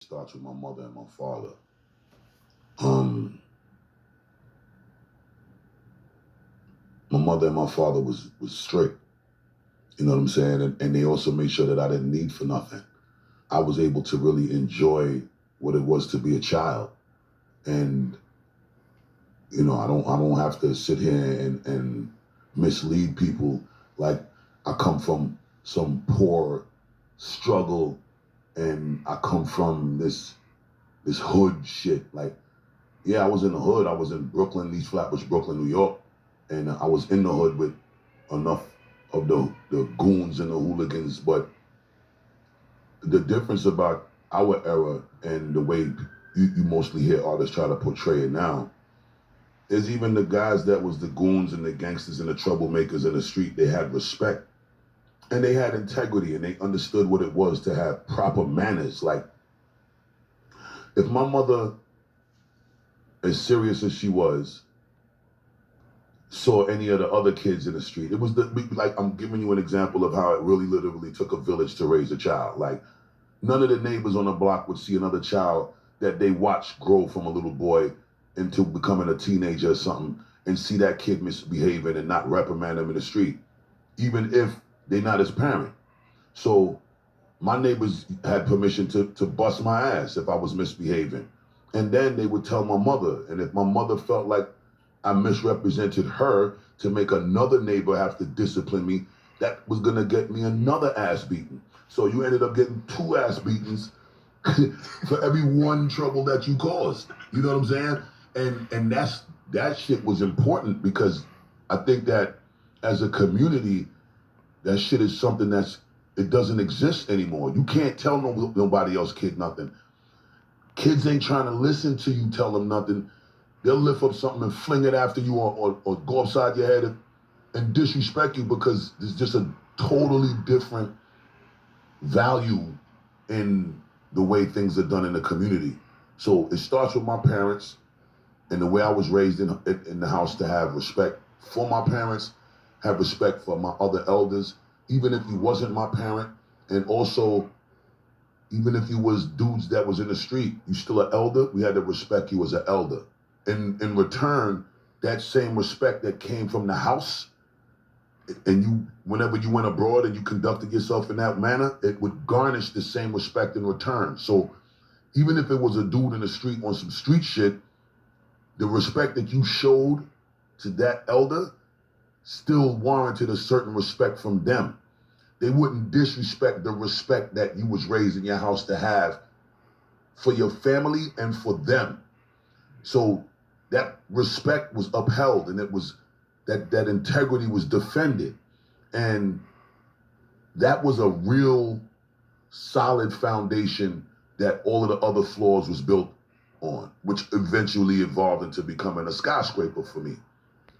Starts with my mother and my father. Um, my mother and my father was strict. You know what I'm saying? And they also made sure that I didn't need for nothing. I was able to really enjoy what it was to be a child. And, I don't have to sit here and mislead people like I come from some poor struggle and I come from this hood shit. Like, yeah, I was in the hood. I was in Brooklyn, East Flatbush, Brooklyn, New York. And I was in the hood with enough of the goons and the hooligans. But the difference about our era and the way you mostly hear artists try to portray it now is even the guys that was the goons and the gangsters and the troublemakers in the street, they had respect and they had integrity and they understood what it was to have proper manners. Like, if my mother, as serious as she was, saw any of the other kids in the street, it was like, I'm giving you an example of how it really literally took a village to raise a child. Like, none of the neighbors on the block would see another child that they watched grow from a little boy into becoming a teenager or something and see that kid misbehaving and not reprimand him in the street, even if they're not his parent. So my neighbors had permission to bust my ass if I was misbehaving. And then they would tell my mother. And if my mother felt like I misrepresented her to make another neighbor have to discipline me, that was gonna get me another ass beating. So you ended up getting 2 ass beatings for every one trouble that you caused. You know what I'm saying? And that shit was important because I think that as a community, that shit is something it doesn't exist anymore. You can't tell nobody else kid nothing. Kids ain't trying to listen to you tell them nothing. They'll lift up something and fling it after you or go upside your head and disrespect you because there's just a totally different value in the way things are done in the community. So it starts with my parents and the way I was raised in the house to have respect for my parents, have respect for my other elders, even if you wasn't my parent, and also even if you was dudes that was in the street, you still an elder, we had to respect you as an elder. And in return, that same respect that came from the house, and you, whenever you went abroad and you conducted yourself in that manner, it would garnish the same respect in return. So even if it was a dude in the street on some street shit, the respect that you showed to that elder still warranted a certain respect from them. They wouldn't disrespect the respect that you was raised in your house to have for your family and for them. So that respect was upheld and it was that integrity was defended. And that was a real solid foundation that all of the other floors was built on, which eventually evolved into becoming a skyscraper for me.